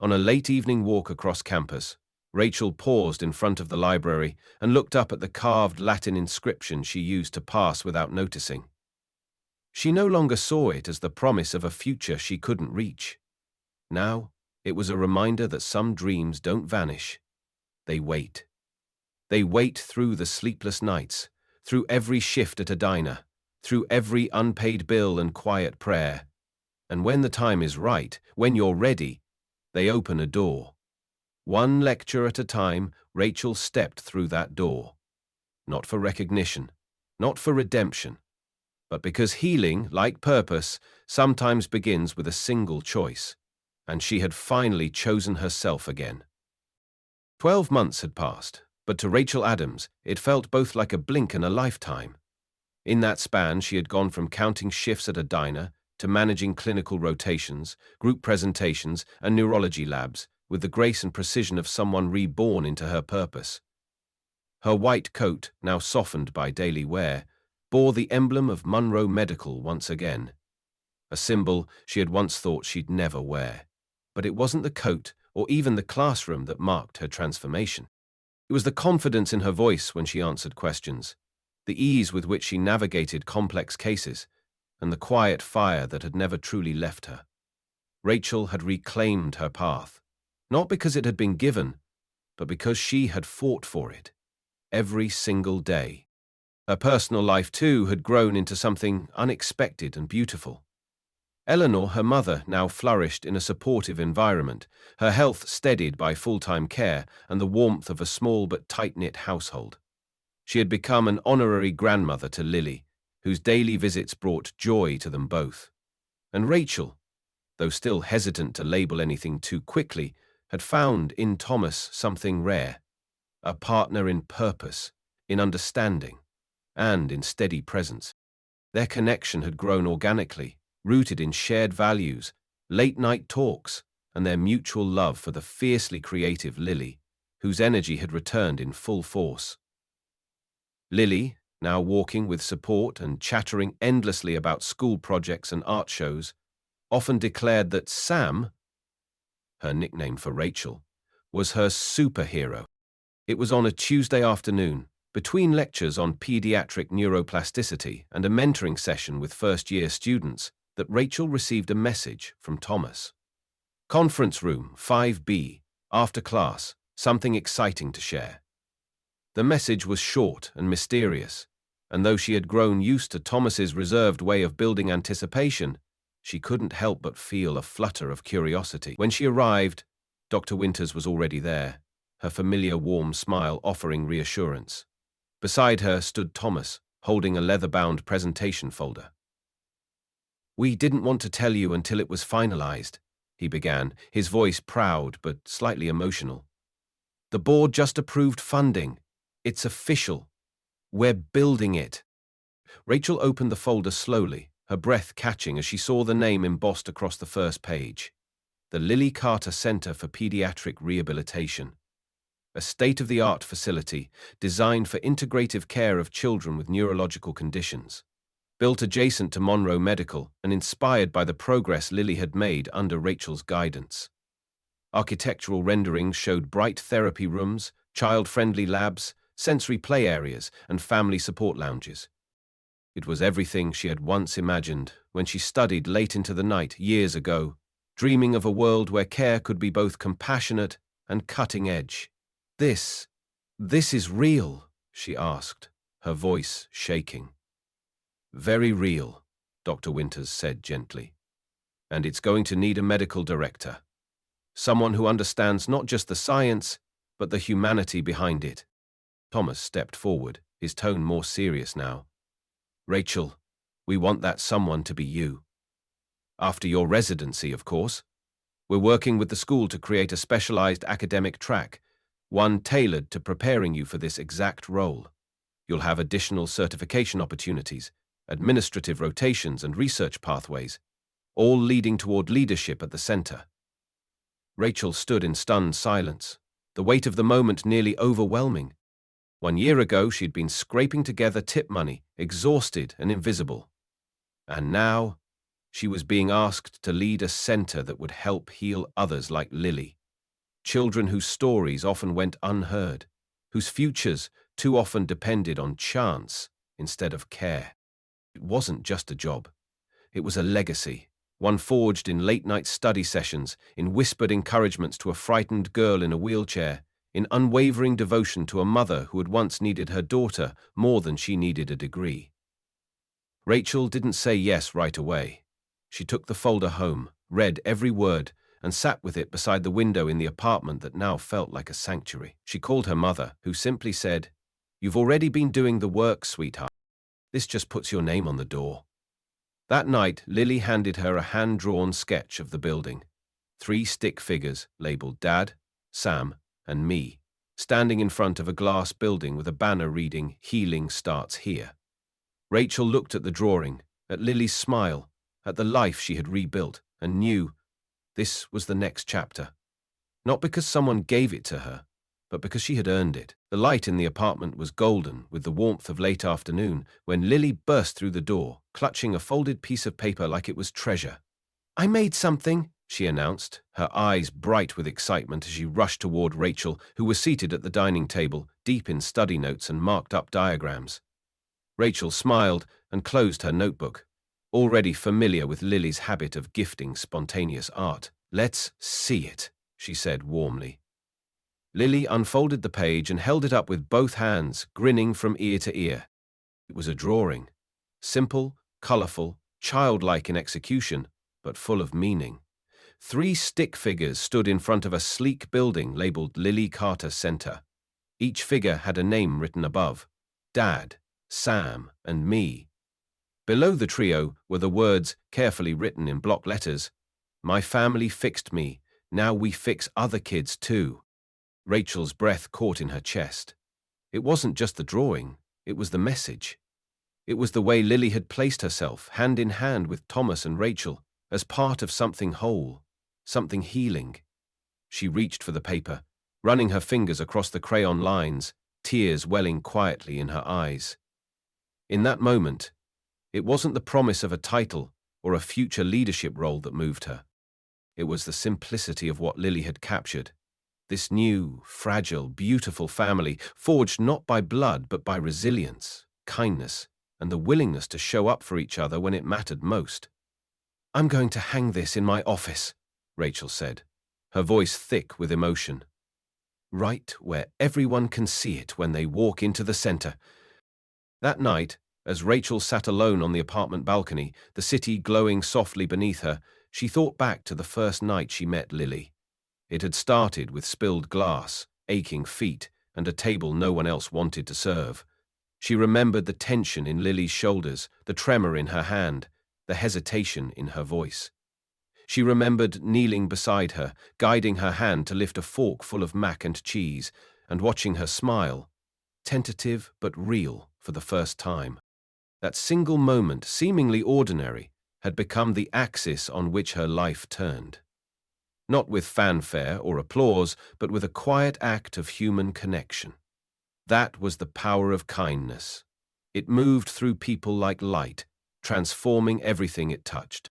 On a late evening walk across campus, Rachel paused in front of the library and looked up at the carved Latin inscription she used to pass without noticing. She no longer saw it as the promise of a future she couldn't reach. Now, it was a reminder that some dreams don't vanish. They wait. They wait through the sleepless nights, through every shift at a diner, through every unpaid bill and quiet prayer. And when the time is right, when you're ready, they open a door. One lecture at a time, Rachel stepped through that door. Not for recognition, not for redemption, but because healing, like purpose, sometimes begins with a single choice, and she had finally chosen herself again. 12 months had passed, but to Rachel Adams, it felt both like a blink and a lifetime. In that span, she had gone from counting shifts at a diner to managing clinical rotations, group presentations, and neurology labs, with the grace and precision of someone reborn into her purpose. Her white coat, now softened by daily wear, bore the emblem of Monroe Medical once again, a symbol she had once thought she'd never wear. But it wasn't the coat or even the classroom that marked her transformation. It was the confidence in her voice when she answered questions, the ease with which she navigated complex cases, and the quiet fire that had never truly left her. Rachel had reclaimed her path, not because it had been given, but because she had fought for it, every single day. Her personal life, too, had grown into something unexpected and beautiful. Eleanor, her mother, now flourished in a supportive environment, her health steadied by full-time care and the warmth of a small but tight-knit household. She had become an honorary grandmother to Lily, whose daily visits brought joy to them both. And Rachel, though still hesitant to label anything too quickly, had found in Thomas something rare, a partner in purpose, in understanding, and in steady presence. Their connection had grown organically, rooted in shared values, late-night talks, and their mutual love for the fiercely creative Lily, whose energy had returned in full force. Lily, now walking with support and chattering endlessly about school projects and art shows, often declared that Sam, her nickname for Rachel, was her superhero. It was on a Tuesday afternoon, between lectures on pediatric neuroplasticity and a mentoring session with first-year students, that Rachel received a message from Thomas. Conference room 5B, after class, something exciting to share. The message was short and mysterious, and though she had grown used to Thomas's reserved way of building anticipation, she couldn't help but feel a flutter of curiosity. When she arrived, Dr. Winters was already there, her familiar warm smile offering reassurance. Beside her stood Thomas, holding a leather-bound presentation folder. "We didn't want to tell you until it was finalized," he began, his voice proud but slightly emotional. "The board just approved funding. It's official. We're building it." Rachel opened the folder slowly, her breath catching as she saw the name embossed across the first page. The Lily Carter Center for Pediatric Rehabilitation. A state-of-the-art facility designed for integrative care of children with neurological conditions. Built adjacent to Monroe Medical and inspired by the progress Lily had made under Rachel's guidance. Architectural renderings showed bright therapy rooms, child-friendly labs, sensory play areas, and family support lounges. It was everything she had once imagined when she studied late into the night years ago, dreaming of a world where care could be both compassionate and cutting-edge. This is real?" she asked, her voice shaking. "Very real," Dr. Winters said gently. "And it's going to need a medical director. Someone who understands not just the science, but the humanity behind it." Thomas stepped forward, his tone more serious now. "Rachel, we want that someone to be you. After your residency, of course. We're working with the school to create a specialized academic track, one tailored to preparing you for this exact role. You'll have additional certification opportunities, administrative rotations, and research pathways, all leading toward leadership at the center." Rachel stood in stunned silence, the weight of the moment nearly overwhelming. 1 year ago, she'd been scraping together tip money, exhausted and invisible. And now, she was being asked to lead a center that would help heal others like Lily. Children whose stories often went unheard, whose futures too often depended on chance instead of care. It wasn't just a job. It was a legacy, one forged in late-night study sessions, in whispered encouragements to a frightened girl in a wheelchair, in unwavering devotion to a mother who had once needed her daughter more than she needed a degree. Rachel didn't say yes right away. She took the folder home, read every word, and sat with it beside the window in the apartment that now felt like a sanctuary. She called her mother, who simply said, "You've already been doing the work, sweetheart. This just puts your name on the door." That night, Lily handed her a hand-drawn sketch of the building. 3 stick figures labeled Dad, Sam, and me, standing in front of a glass building with a banner reading, "Healing starts here." Rachel looked at the drawing, at Lily's smile, at the life she had rebuilt, and knew this was the next chapter. Not because someone gave it to her, but because she had earned it. The light in the apartment was golden with the warmth of late afternoon when Lily burst through the door, clutching a folded piece of paper like it was treasure. "I made something," she announced, her eyes bright with excitement as she rushed toward Rachel, who was seated at the dining table, deep in study notes and marked-up diagrams. Rachel smiled and closed her notebook, already familiar with Lily's habit of gifting spontaneous art. "Let's see it," she said warmly. Lily unfolded the page and held it up with both hands, grinning from ear to ear. It was a drawing. Simple, colorful, childlike in execution, but full of meaning. 3 stick figures stood in front of a sleek building labeled Lily Carter Center. Each figure had a name written above: Dad, Sam, and me. Below the trio were the words, carefully written in block letters: "My family fixed me, now we fix other kids too." Rachel's breath caught in her chest. It wasn't just the drawing, it was the message. It was the way Lily had placed herself, hand in hand with Thomas and Rachel, as part of something whole, something healing. She reached for the paper, running her fingers across the crayon lines, tears welling quietly in her eyes. In that moment, it wasn't the promise of a title or a future leadership role that moved her. It was the simplicity of what Lily had captured. This new, fragile, beautiful family, forged not by blood but by resilience, kindness, and the willingness to show up for each other when it mattered most. "I'm going to hang this in my office," Rachel said, her voice thick with emotion. "Right where everyone can see it when they walk into the center." That night, as Rachel sat alone on the apartment balcony, the city glowing softly beneath her, she thought back to the first night she met Lily. It had started with spilled glass, aching feet, and a table no one else wanted to serve. She remembered the tension in Lily's shoulders, the tremor in her hand, the hesitation in her voice. She remembered kneeling beside her, guiding her hand to lift a fork full of mac and cheese, and watching her smile, tentative but real for the first time. That single moment, seemingly ordinary, had become the axis on which her life turned. Not with fanfare or applause, but with a quiet act of human connection. That was the power of kindness. It moved through people like light, transforming everything it touched.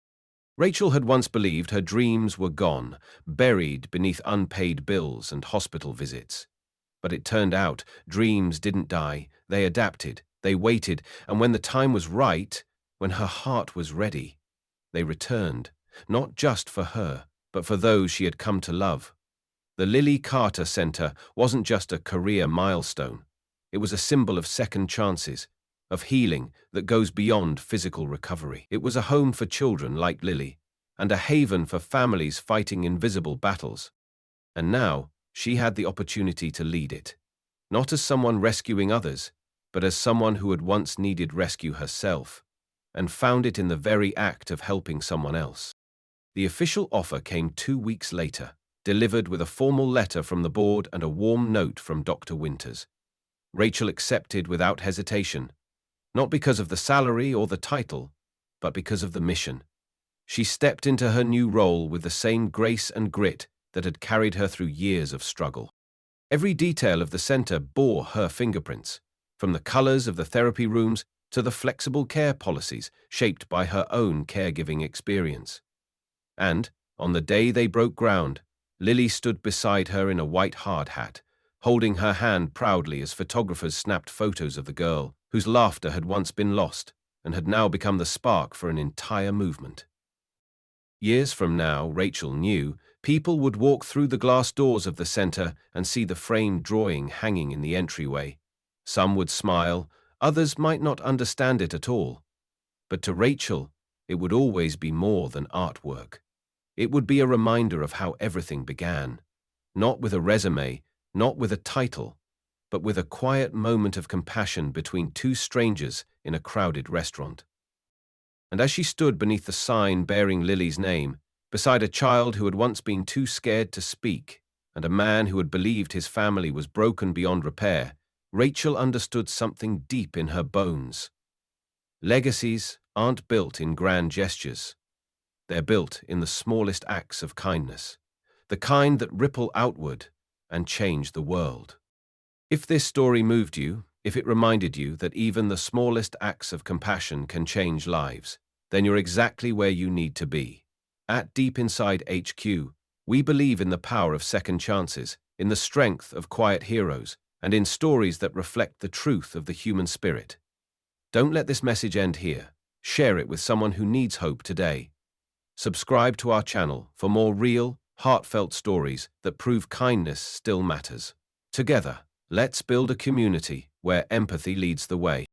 Rachel had once believed her dreams were gone, buried beneath unpaid bills and hospital visits. But it turned out dreams didn't die, they adapted, they waited, and when the time was right, when her heart was ready, they returned, not just for her, but for those she had come to love. The Lily Carter Center wasn't just a career milestone. It was a symbol of second chances, of healing that goes beyond physical recovery. It was a home for children like Lily, and a haven for families fighting invisible battles. And now, she had the opportunity to lead it, not as someone rescuing others, but as someone who had once needed rescue herself, and found it in the very act of helping someone else. The official offer came 2 weeks later, delivered with a formal letter from the board and a warm note from Dr. Winters. Rachel accepted without hesitation, not because of the salary or the title, but because of the mission. She stepped into her new role with the same grace and grit that had carried her through years of struggle. Every detail of the center bore her fingerprints, from the colors of the therapy rooms to the flexible care policies shaped by her own caregiving experience. And, on the day they broke ground, Lily stood beside her in a white hard hat, holding her hand proudly as photographers snapped photos of the girl, whose laughter had once been lost and had now become the spark for an entire movement. Years from now, Rachel knew, people would walk through the glass doors of the center and see the framed drawing hanging in the entryway. Some would smile, others might not understand it at all. But to Rachel, it would always be more than artwork. It would be a reminder of how everything began, not with a resume, not with a title, but with a quiet moment of compassion between 2 strangers in a crowded restaurant. And as she stood beneath the sign bearing Lily's name, beside a child who had once been too scared to speak, and a man who had believed his family was broken beyond repair, Rachel understood something deep in her bones. Legacies aren't built in grand gestures. They're built in the smallest acts of kindness, the kind that ripple outward and change the world. If this story moved you, if it reminded you that even the smallest acts of compassion can change lives, then you're exactly where you need to be. At Deep Inside HQ, we believe in the power of second chances, in the strength of quiet heroes, and in stories that reflect the truth of the human spirit. Don't let this message end here. Share it with someone who needs hope today. Subscribe to our channel for more real, heartfelt stories that prove kindness still matters. Together, let's build a community where empathy leads the way.